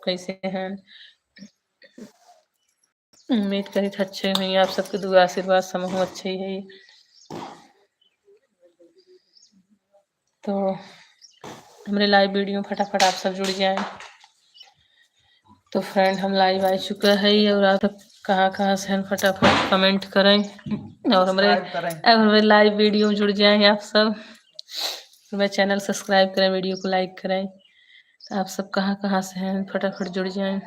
कैसे हैं? उम्मीद करी था अच्छे हुई। आप सबके दुआ आशीर्वाद समूह अच्छे ही है। तो हमारे लाइव वीडियो फटाफट आप सब जुड़ जाएं। तो फ्रेंड हम लाइव आ चुका है और आप कहाँ से हैं फटाफट कमेंट करें और हमारे लाइव वीडियो जुड़ जाएं आप सब। तो मेरे चैनल सब्सक्राइब करें, वीडियो को लाइक करें। तो आप सब कहाँ से हैं फटाफट जुड़ जाएं।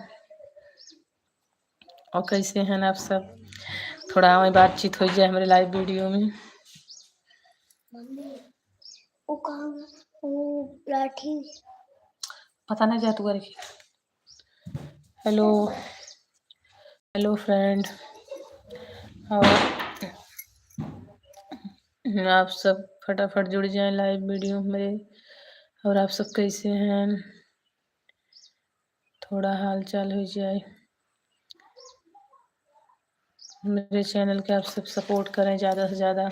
और कैसे हैं आप सब? थोड़ा हमें बातचीत हो जाए हमारे लाइव वीडियो में। पता नहीं जा तू करके। हेलो हेलो फ्रेंड, और आप सब फटाफट जुड़ जाएं लाइव वीडियो में। और आप सब कैसे हैं? थोड़ा हाल चाल हो जाए। मेरे चैनल के आप सब सपोर्ट करें ज़्यादा से ज़्यादा।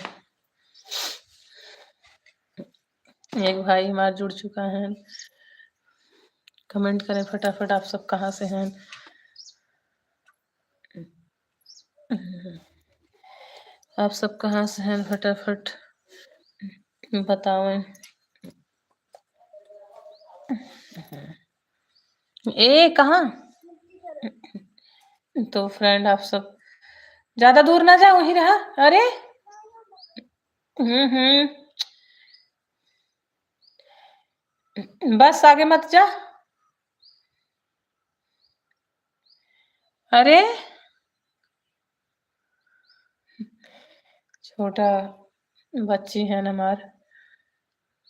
एक भाई हमारा जुड़ चुका है, कमेंट करें फटाफट आप सब कहाँ से हैं। आप सब कहाँ से हैं फटाफट बताओ। ए कहाँ? तो फ्रेंड आप सब ज्यादा दूर ना जाओ, वहीं रहा। अरे बस आगे मत जा। अरे छोटा बच्ची है ना हमार,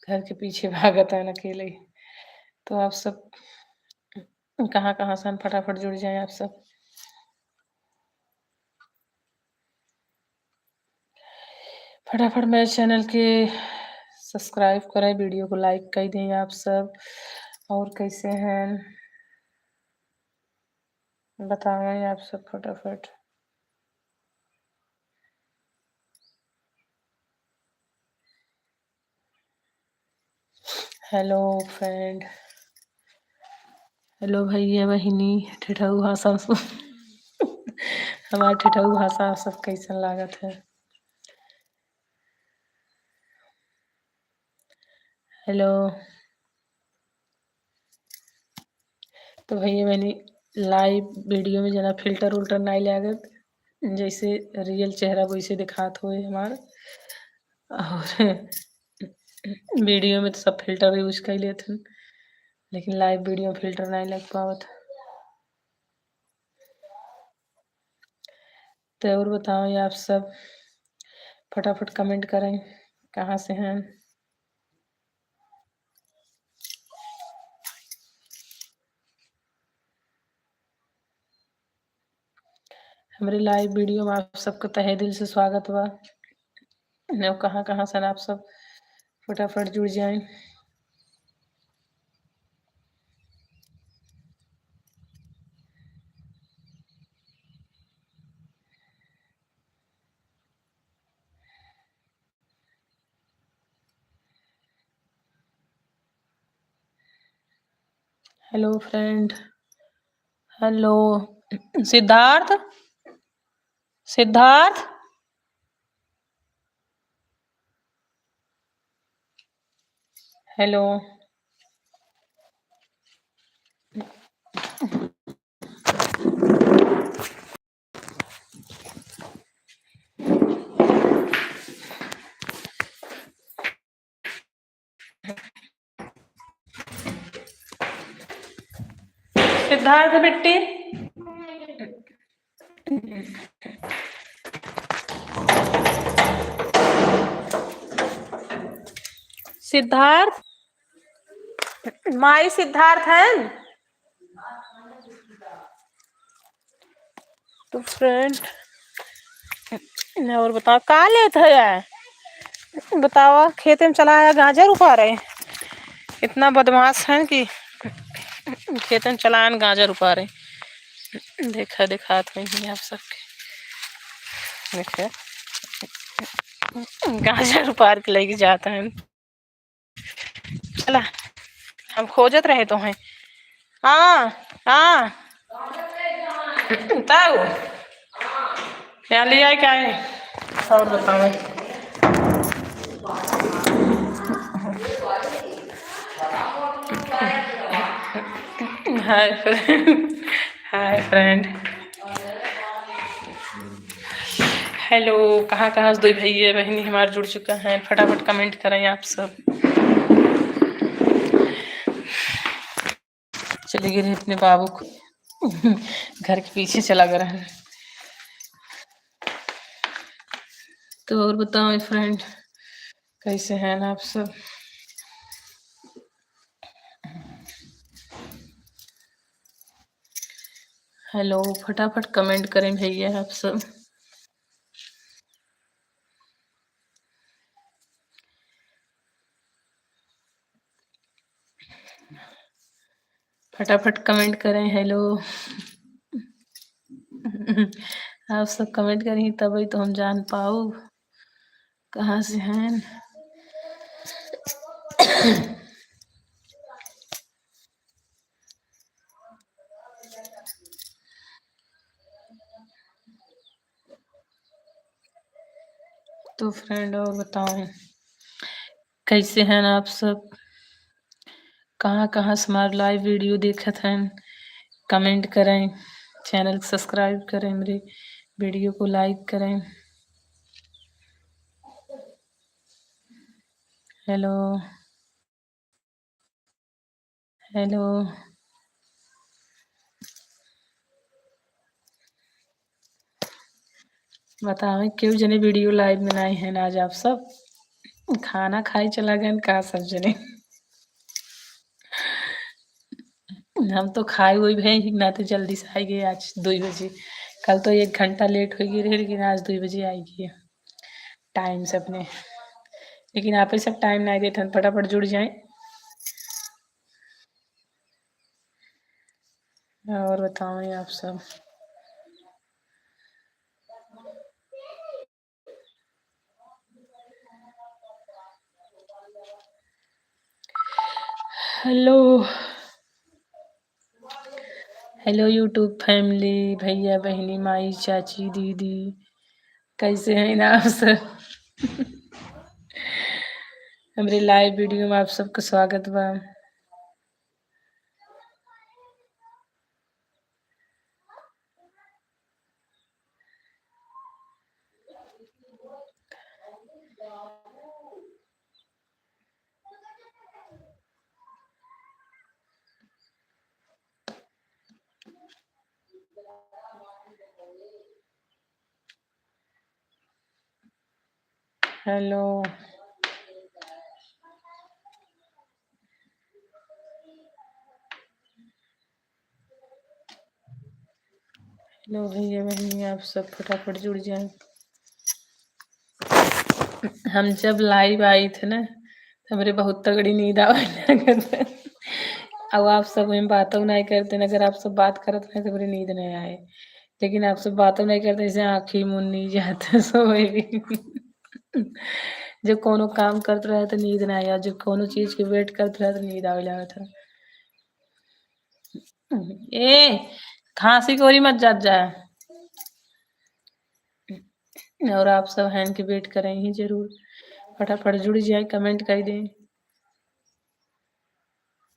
घर के पीछे भागत है अकेले। तो आप सब कहाँ से फटाफट जुड़ जाए आप सब। फटाफट मेरे चैनल के सब्सक्राइब करें, वीडियो को लाइक कर दें आप सब। और कैसे हैं बताएं आप सब फटाफट। हेलो फ्रेंड, हेलो भैया बहिनी। ठेठऊ भाषा हमारा ठेठऊ भाषा सब कैसन लागत है? हेलो। तो भैया मैंने लाइव वीडियो में जना फिल्टर उल्टर नहीं लागत, जैसे रियल चेहरा वैसे दिखात हुए हमार। और वीडियो में तो सब फिल्टर यूज कर लेते, लेकिन लाइव वीडियो फिल्टर नहीं लग पावत। तो और बताओ ये आप सब फटाफट कमेंट करें कहाँ से हैं। हमारे लाइव वीडियो में आप सबका तहे दिल से स्वागत बा। कहाँ से आप सब फटाफट जुड़ जाएं। Hello friend. Hello Siddharth. Siddharth hello. Siddharth बिट्टी। सिद्धार्थ माई सिद्धार्थ है। तो फ्रेंड और बताओ कहाँ लेते है? बताओ खेत में चला आया गाजर उपा रहे। इतना बदमाश है कि खेत में चलान गाजर उपा रहे। देखा दिखात नहीं आप सबके। देखा गाजर उपार के लेके जाता है। चला हम खोजत रहे तो हैं हाँ हाँ ताऊ यहाँ ले आए क्या है। और बताओ। Hi friend. Hi friend. Hello. कहाँ कहाँ से दो भैया बहनी हमारे जुड़ चुका है, फटाफट कमेंट करें आप सब। चले गए अपने बाबू को घर के पीछे चला गया है। तो और बताओ फ्रेंड, कैसे हैं आप सब। हेलो, फटाफट कमेंट करें भैया आप सब। फटाफट कमेंट करें। हेलो आप सब कमेंट करेंगे तभी तो हम जान पाओ कहाँ से हैं। तो फ्रेंड और बताओ कैसे हैं आप सब, कहाँ कहाँ से हमारे लाइव वीडियो देखत हैं। कमेंट करें, चैनल को सब्सक्राइब करें, मेरे वीडियो को लाइक करें। Hello hello. बताओ क्यों जने वीडियो लाइव में आए हैं आज आप सब। खाना खाई चला गए कहा सब जने। हम तो खाए हुए भी हैं ना, तो जल्दी से आई गए आज 2 बजे। कल तो 1 घंटा लेट हो गई रही, लेकिन आज 2 बजे आई गई टाइम से अपने। लेकिन आप ही सब टाइम नहीं देते हैं, फटाफट जुड़ जाएं। और बताओ आप सब। हेलो हेलो यूट्यूब फैमिली, भैया बहनी माई चाची दीदी, कैसे हैं ना आप सब। हमारे लाइव वीडियो में आप सबका स्वागत बा। हेलो हेलो भैया बहनी, आप सब फटाफट जुड़ जाएं। हम जब लाइव आई थे ना, तो हमारे बहुत तगड़ी नींद आवे लगे। अब आप सब में बातों नहीं करते न, अगर आप सब बात करते हैं तो मेरी नींद नहीं आए। लेकिन आप सब बातों नहीं करते, जैसे आँखी मुन्नी जाते सोए भी। जब कोनो काम करते रहे तो नींद नहीं आया, जब कोनो चीज के वेट करते रहे तो नींद आवे लगा था। ए खांसी कोरी मत जात जाए। और आप सब हैंड के वेट करें ही जरूर, फटाफट जुड़ जाए, कमेंट कर दें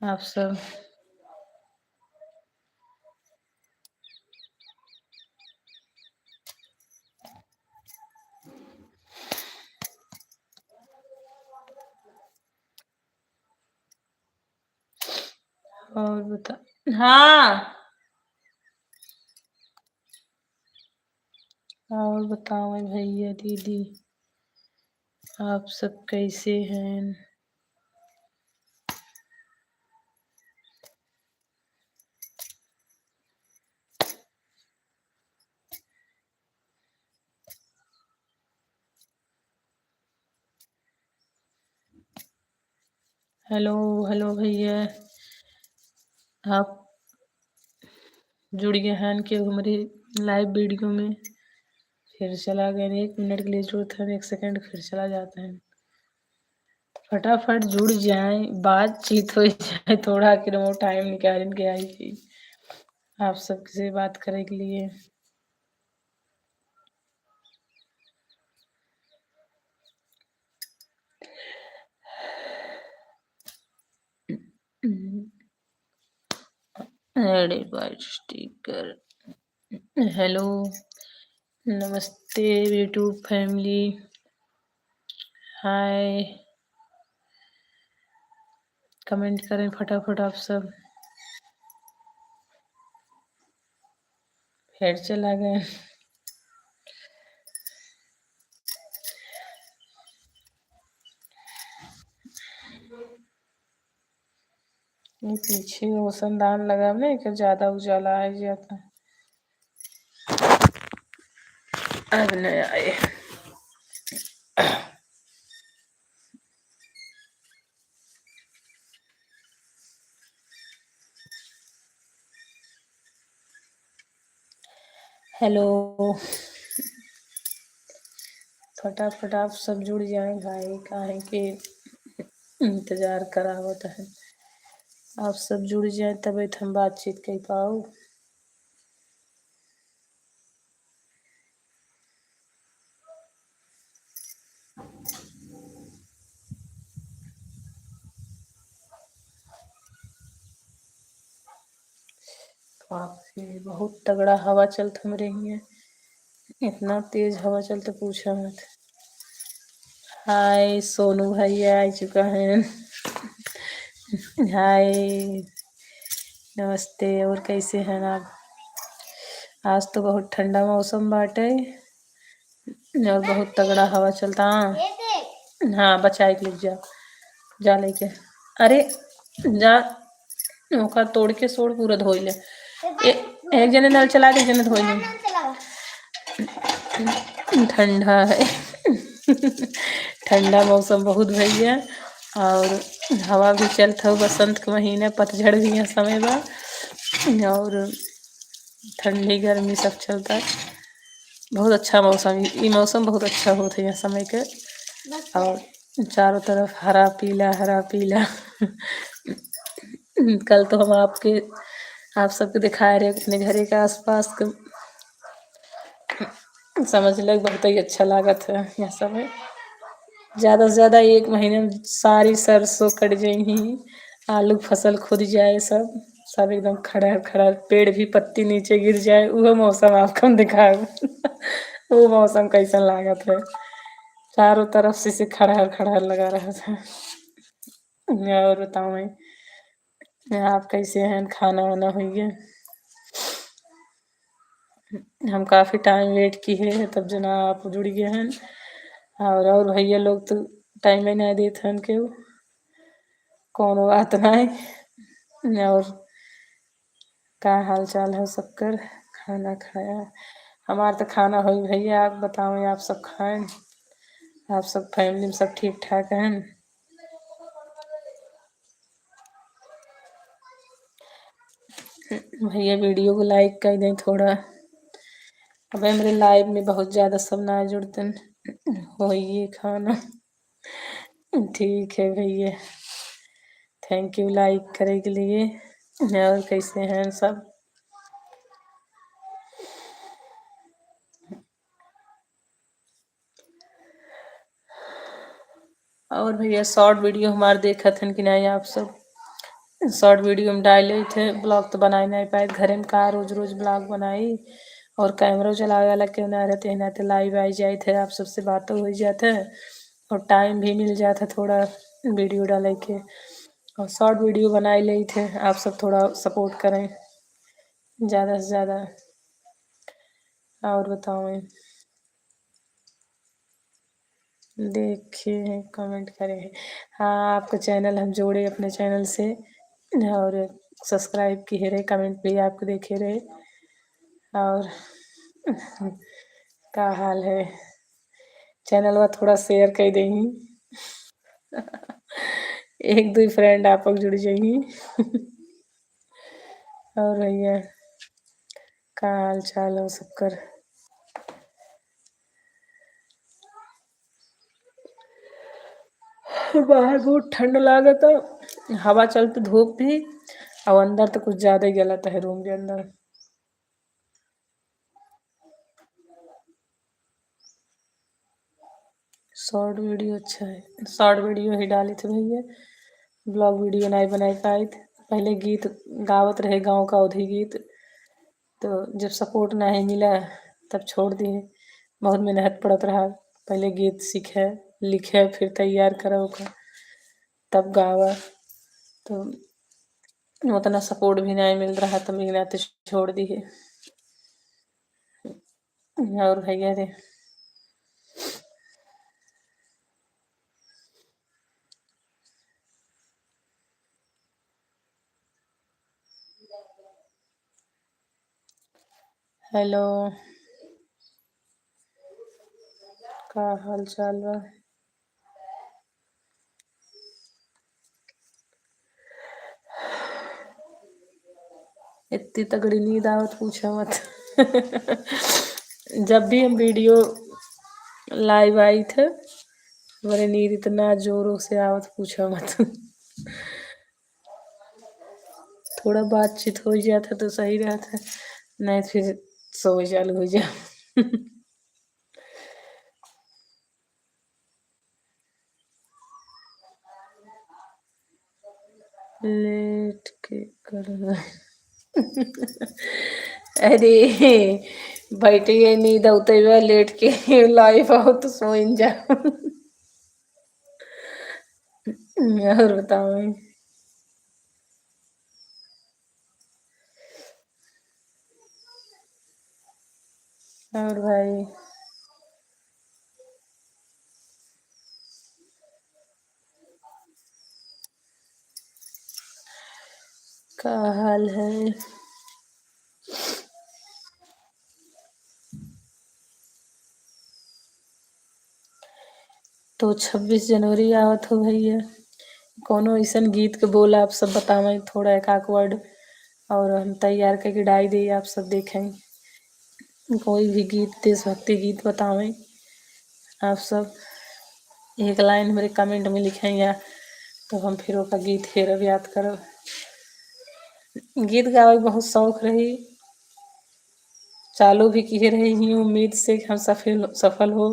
आप सब। और बता। हाँ और बताओ भैया दीदी, आप सब कैसे हैं। हेलो हेलो भैया, आप जुड़ गए हैं कि हमारी लाइव वीडियो में। फिर चला गया, 1 मिनट के लिए जुड़ते हैं, 1 सेकंड फिर चला जाता है। फटाफट जुड़ जाए, बातचीत हो जाए थोड़ा कि वो टाइम निकाल के आई थी आप सबसे बात करे के लिए। अरे भाई स्टिकर, हेलो नमस्ते यूट्यूब फैमिली, हाय, कमेंट करें फटाफट आप सब। फिर चला गए। ये पीछे रोशनदान लगा नहीं कि ज्यादा उजाला आ जाता। अब नहीं आए। हेलो, फटाफट आप सब जुड़ जाए भाई, काहे के इंतजार करा होता है। आप सब जुड़ जाए तभी तो हम बातचीत कर पाओ। काफी बहुत तगड़ा हवा चलता हमरे यहाँ, इतना तेज हवा चलता पूछा मत। हाय सोनू भैया आ चुका है। हाय नमस्ते, और कैसे हैं आप? आज तो बहुत ठंडा मौसम बाटे और बहुत तगड़ा हवा चलता। हाँ बचाए के लिए जा, जा लेके। अरे जा, ओका तोड़ के सोड़ पूरा धोई ले। एक जने नल चला के, एक जने धोई ले। ठंडा है। ठंडा मौसम बहुत भैया, और हवा भी चलता हो, बसंत के महीने पतझड़ भी है समय बा, और ठंडी गर्मी सब चलता है। बहुत अच्छा मौसम, ये मौसम बहुत अच्छा होता है यहाँ समय के, और चारों तरफ हरा पीला हरा पीला। कल तो हम आप सबके दिखाए रहे अपने घरे के आसपास के, समझ लग बहुत ही अच्छा लागत है यह समय। ज़्यादा से ज़्यादा एक महीने में सारी सरसों कट जाएगी, आलू फसल खुद जाए, सब सब एकदम खड़ा खड़ा, पेड़ भी पत्ती नीचे गिर जाए, वो मौसम आपको हम दिखाए। वो मौसम कैसा लागत है, चारों तरफ से खड़ा खड़ा लगा रहा था। और बताओ मैं, आप कैसे हैं? खाना वाना हुई है? हम काफ़ी टाइम वेट किए हैं तब जना आप जुड़ गए हैं, और भैया लोग तो टाइम ही नहीं देते हैं के, कौन बात नहीं। और का हाल चाल है सबकर? खाना खाया? हमारा तो खाना हो भैया, आप बताओ आप सब खाएं? आप सब फैमिली में सब ठीक ठाक हैं? भैया वीडियो को लाइक कर दें थोड़ा। अब मेरे लाइव में बहुत ज़्यादा सब ना जुड़ते हो ये खाना। ठीक है भैया, थैंक यू लाइक करे के लिए। और कैसे हैं सब? और भैया शॉर्ट वीडियो हमारे देखा थे कि नहीं आप सब? शॉर्ट वीडियो में डाले थे, ब्लॉग तो बनाए नहीं पाए घरे में, का रोज रोज ब्लॉग बनाई, और कैमरा चला वाला क्यों ना रहते ना, तो लाइव आई जाए थे, आप सबसे बातें हो जाते, और टाइम भी मिल जाता थोड़ा वीडियो डाले के, और शॉर्ट वीडियो बनाए ले थे। आप सब थोड़ा सपोर्ट करें ज़्यादा से ज़्यादा। और बताओ, देखे कमेंट करें। हाँ आपका चैनल हम जोड़े अपने चैनल से, और सब्सक्राइब किए रहे, कमेंट भी आपको देखे रहे। और का हाल है? चैनल में थोड़ा शेयर कर देंगी। एक दो फ्रेंड आप जुड़ जाएंगी। और भैया का हाल चाल हो सबकर? बाहर बहुत ठंड लागत, हवा चलते धूप भी, और अंदर तो कुछ ज्यादा ही गलत है रूम के अंदर। शॉर्ट वीडियो अच्छा है, शॉर्ट वीडियो ही डाली थी भैया, ब्लॉग वीडियो नहीं बनाई पाई थी। पहले गीत गावत रहे गांव का उधी गीत, तो जब सपोर्ट नहीं मिला तब छोड़ दिए। बहुत मेहनत पड़त रहा, पहले गीत सीखे लिखे फिर तैयार करो का, तब गावा। तो उतना सपोर्ट भी नहीं मिल रहा तो मेहनत छोड़ दिए। और भैया रे, हेलो, का हाल चाल बा? इतनी तगड़ी नींद आवत पूछो मत। जब भी हम वीडियो लाइव आई थे, मेरे नींद इतना जोरों से आवत पूछो मत। थोड़ा बातचीत हो जाता तो सही रहता, नहीं फिर सो चालू हो जा। लेट के कर रहा है। अरे बैठिए नींद औते हुए लेट के लाइव आओ तो सो जा। और बताओ। और भाई का हाल है? तो 26 जनवरी आवत हो भैया, कोनो ऐसन गीत के बोल आप सब बतावें थोड़ा एक आक वर्ड, और हम तैयार करके डाल दी आप सब देखें। कोई भी गीत देशभक्ति गीत बतावें आप सब, एक लाइन मेरे कमेंट में लिखें, या तो हम फिर ओका गीत फिर अब याद करब। गीत गावे के बहुत शौक रही, चालू भी किए रही ही उम्मीद से कि हम सफल हो,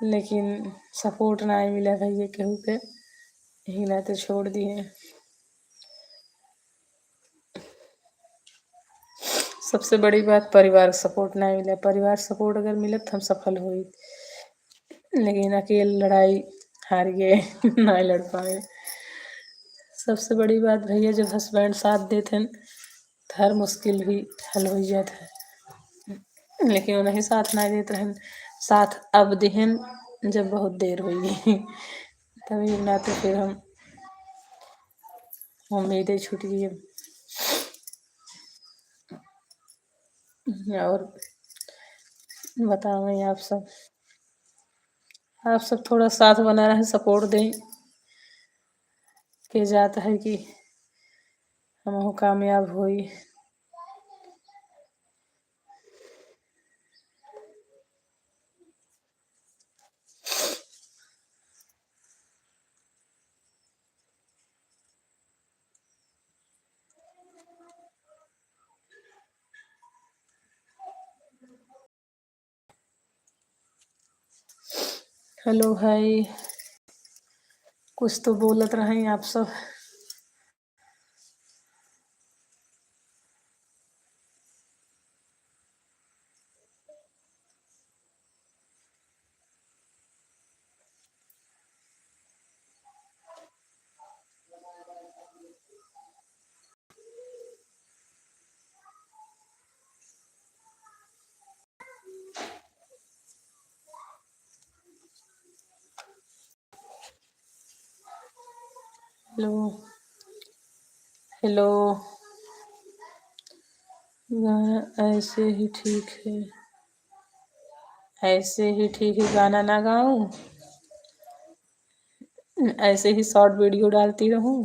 लेकिन सपोर्ट ना मिला भैया केहू के, यही ना तो छोड़ दिए। सबसे बड़ी बात परिवार सपोर्ट ना मिला, परिवार सपोर्ट अगर मिले तो हम सफल हो, लेकिन अकेले लड़ाई हार गए। ना लड़ पाए। सबसे बड़ी बात भैया, जब हस्बैंड साथ देते हैं तो हर मुश्किल भी हल हो जाता है, लेकिन वो नहीं साथ ना देते हैं। साथ अब देहन जब बहुत देर हुई। तभी ना तो फिर हम उम्मीदें छूट गई। और बताओ आप सब थोड़ा साथ बना रहे सपोर्ट दें, के जाता है कि हम कामयाब हुई। हेलो भाई, कुछ तो बोलत रहे आप सब। हेलो, हेलो, गाना ऐसे ही ठीक है, ऐसे ही ठीक है, गाना ना गाऊं, ऐसे ही शॉर्ट वीडियो डालती रहूं,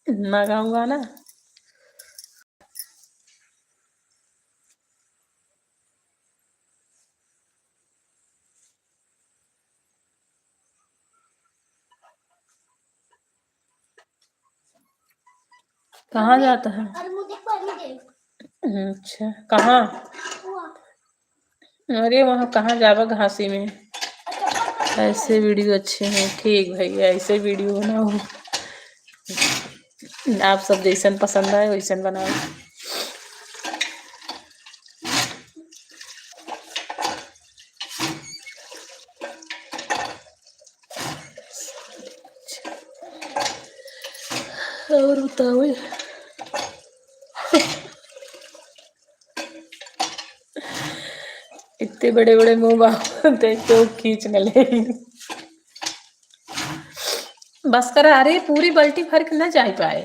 ना गाऊं गाना। कहाँ जाता है? अच्छा, कहाँ? अरे वहाँ कहाँ जावा घासी में। ऐसे वीडियो अच्छे हैं, ठीक भैया, ऐसे वीडियो बनाओ। आप सब जैसन पसंद आए वैसन बनाओ। और बताओ। इतने बड़े बड़े मुंह बाबू देख के वो खींच न ले। बस करा, अरे पूरी बाल्टी भर के न जा पाए।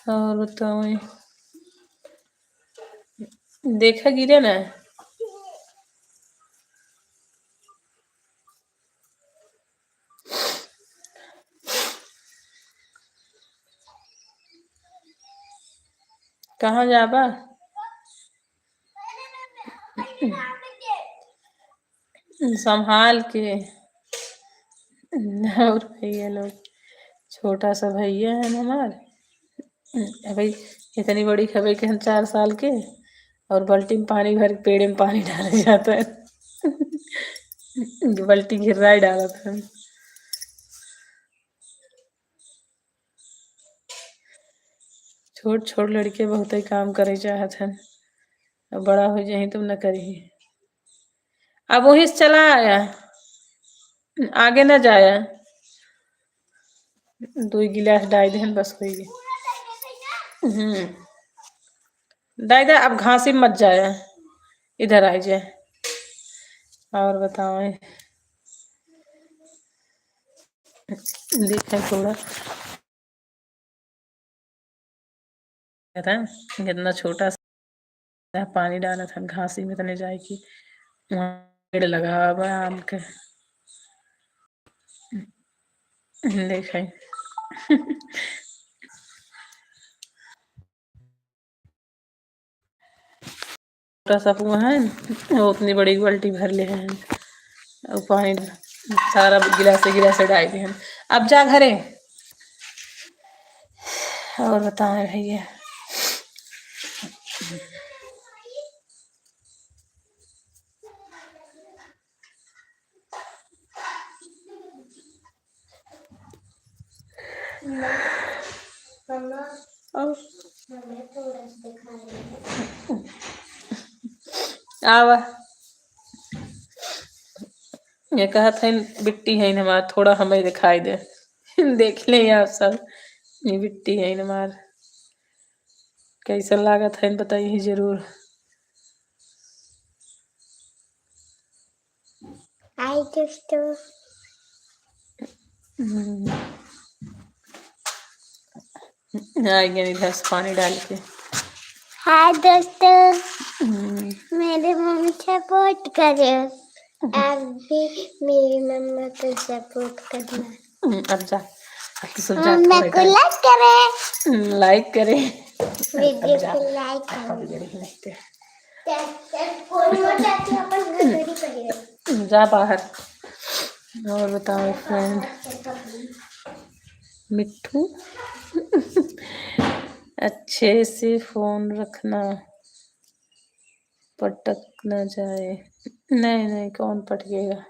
और बताओ, देखा गिरे ना। कहाँ जाबा? संभाल के। और भैया लोग, छोटा सा भैया है हमारे भाई। इतनी बड़ी खबर के हम 4 साल के, और बाल्टी में पानी भर पेड़ में पानी डाले जाता है। बाल्टी गिर रहा है, डाला था। छोट छोट लड़के बहुत ही काम करे चाहत हैं। अब बड़ा हो जाए तुम न करी। अब वहीं से चला आया, आगे न जाया। 2 गिलास डाल दे बस हो गई। दादा अब घासी मत जाए, इधर आ जाए। और बताओ, देखा थोड़ा था कितना छोटा सा पानी डाला था घासी में, तने जाए कि वहाँ पेड़ लगा हुआ है आम के। देखा छोटा सा कुआं है, वो उतनी बड़ी बाल्टी भर ले हैं। और पानी सारा गिलास डाल दिए हैं। अब जा घरे। और बताएं भैया। आवा ये कहा था बिट्टी है हमार, थोड़ा हमें दिखाई दे। देख ले आप सब, ये बिट्टी है हमार। कैसा लागत है बताइए जरूर। हाय दोस्तों। आएंगे इधर से पानी डाल के। हाय दोस्तों, मेरे मम्मी सपोर्ट करे। आप भी मेरी मम्मा को सपोर्ट करना। अब जा, अब तो सब जा। मम्मा को लाइक करे, लाइक करे, वीडियो को लाइक करे। जा बाहर। और बताओ फ्रेंड। मिट्ठू, अच्छे से फोन रखना, पटक न जाए। नहीं नहीं, कौन पटकेगा।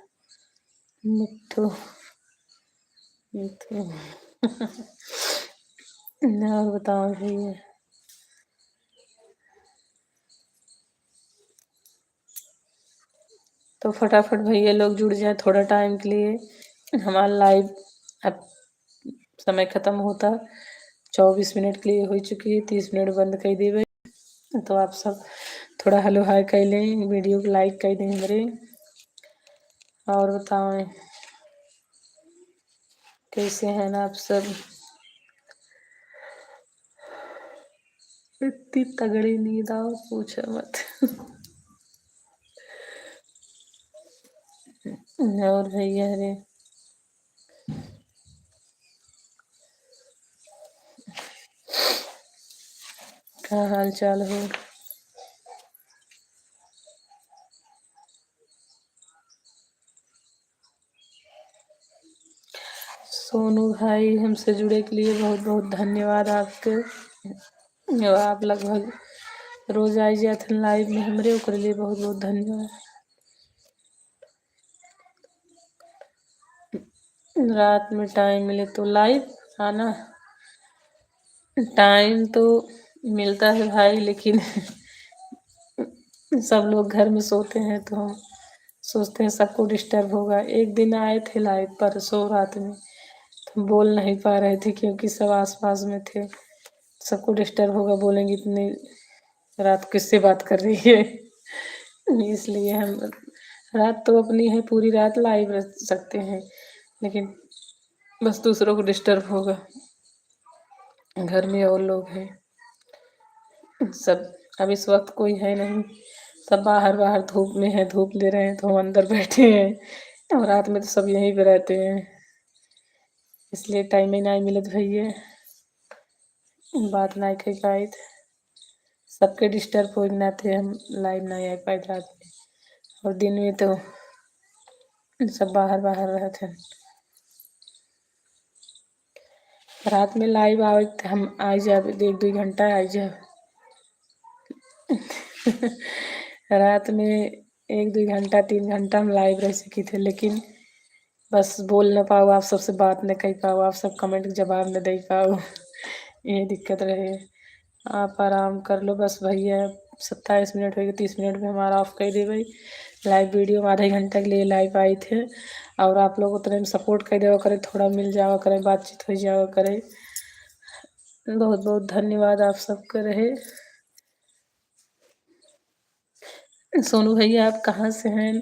मिट्ठू मिट्ठू। और बताओ भैया। तो फटाफट भैया लोग जुड़ जाए थोड़ा टाइम के लिए। हमारा लाइव अब समय खत्म होता, 24 मिनट के लिए हो चुकी है, 30 मिनट बंद कर देवे। तो आप सब थोड़ा हेलो हाय कर लें, वीडियो को लाइक कर दें हमारे। और बताएं कैसे हैं ना आप सब। इतनी तगड़ी नींद आओ पूछो मत। और भैया रे, क्या हाल चाल हो। सोनू भाई हमसे जुड़े के लिए बहुत बहुत धन्यवाद आपके। आप लगभग रोज आई जाते लाइव में हमरे, ओकरे लिए बहुत बहुत धन्यवाद। रात में टाइम मिले तो लाइव आना। टाइम तो मिलता है भाई, लेकिन सब लोग घर में सोते हैं तो हम सोचते हैं सबको डिस्टर्ब होगा। एक दिन आए थे लाइव परसों रात में, तो बोल नहीं पा रहे थे क्योंकि सब आसपास में थे। सबको डिस्टर्ब होगा, बोलेंगे इतनी रात किससे बात कर रही है। इसलिए हम रात तो अपनी है, पूरी रात लाइव रह सकते हैं, लेकिन बस दूसरों को डिस्टर्ब होगा। घर में और लोग हैं सब, अब इस वक्त कोई है नहीं, सब बाहर बाहर धूप में है, धूप ले रहे हैं, तो हम अंदर बैठे हैं। और रात में तो सब यहीं पे रहते हैं, इसलिए टाइम ही नहीं मिलत भैया, बात नहीं कर पाए। सबके डिस्टर्ब हो ना थे, हम लाइव नहीं आ पाए रात में। और दिन में तो सब बाहर बाहर रहते हैं। रात में लाइव आवे तो हम आ जाए, 1-2 घंटा आ जाए। रात में 1-2 घंटा 3 घंटा हम लाइव रह सकी थे, लेकिन बस बोल न पाओ, आप सबसे बात न कर पाओ, आप सब कमेंट के जवाब न दे पाओ। ये दिक्कत रहे। आप आराम कर लो बस भैया। 27 मिनट हो गए, 30 मिनट में हमारा ऑफ कर दे भाई। लाइव वीडियो में आधे घंटे के लिए लाइव आई थे, और आप लोग उतने में सपोर्ट कर देवा करें, थोड़ा मिल जावा करें, बातचीत हो जावा करे। बहुत बहुत धन्यवाद आप सबका रहे। सोनू भैया आप कहाँ से हैं,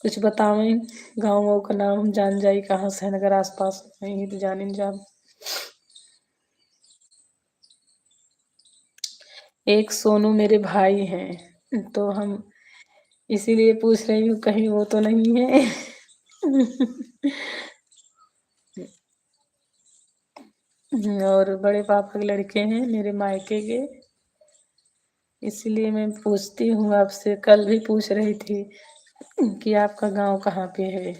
कुछ बतावें, गाँव वाँव का नाम हम जान जाए, कहाँ से हैं, अगर आस पास नहीं तो जाने जान। एक सोनू मेरे भाई हैं, तो हम इसीलिए पूछ रही हूँ कहीं वो तो नहीं है। और बड़े पापा के लड़के हैं मेरे मायके के, इसलिए मैं पूछती हूँ आपसे। कल भी पूछ रही थी कि आपका गांव कहाँ पे है।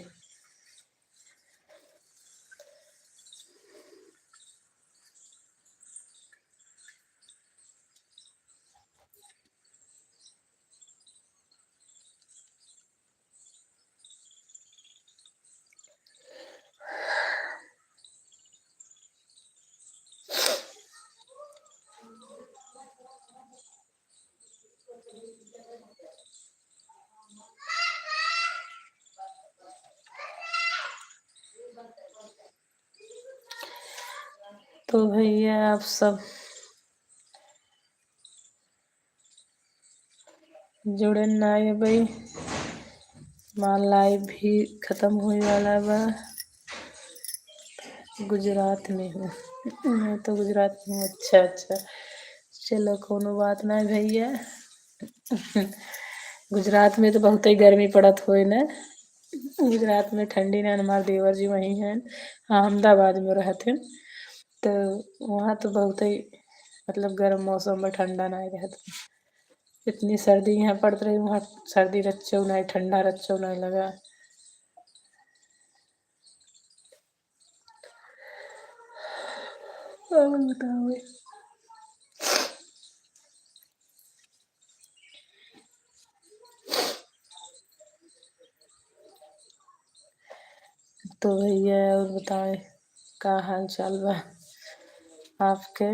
तो भैया आप सब जुड़े ना है भाई, माल लाइव भी खत्म होने वाला बा। गुजरात में हूँ मैं, तो गुजरात में हूँ। अच्छा अच्छा, चलो कोनो बात ना भैया। गुजरात में तो बहुत ही गर्मी पड़त होए ना। गुजरात में ठंडी ना, हमारे देवर जी वहीं हैं, हाँ अहमदाबाद में रहते हैं, तो वहाँ तो बहुत ही मतलब गर्म मौसम में ठंडा नहीं रहता। इतनी सर्दी यहाँ पड़ रही, वहाँ सर्दी रच्चो नहीं, ठंडा रच्चो नहीं लगा। और बताओ। तो भैया और बताए का हाल चाल बा आपके।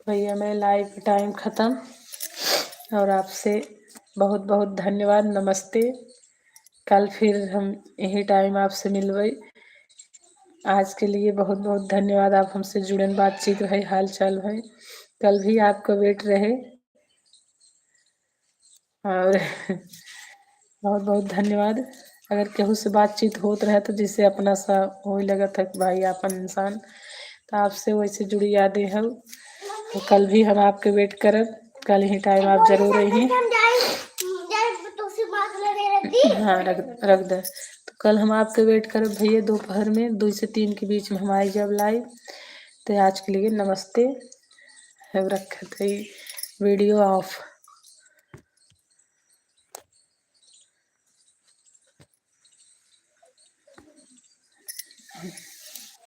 भैया मैं लाइव टाइम ख़त्म, और आपसे बहुत बहुत धन्यवाद, नमस्ते। कल फिर हम यही टाइम आपसे मिलवे। आज के लिए बहुत बहुत धन्यवाद, आप हमसे जुड़न, बातचीत भाई, हाल चाल भाई। कल भी आपका वेट रहे, और बहुत बहुत धन्यवाद। अगर केहू से बातचीत होत रहे तो जिससे अपना सा हो लगा था कि भाई अपन इंसान, तो आपसे वैसे जुड़ी यादें हैं। तो कल भी हम आपके वेट करब, कल ही टाइम आप जरूर रही। हाँ रख दे। तो कल हम आपके वेट करब भैया दोपहर में 2 से 3 के बीच में हम आई जब लाइव। तो आज के लिए नमस्ते। अब रखत है वीडियो ऑफ।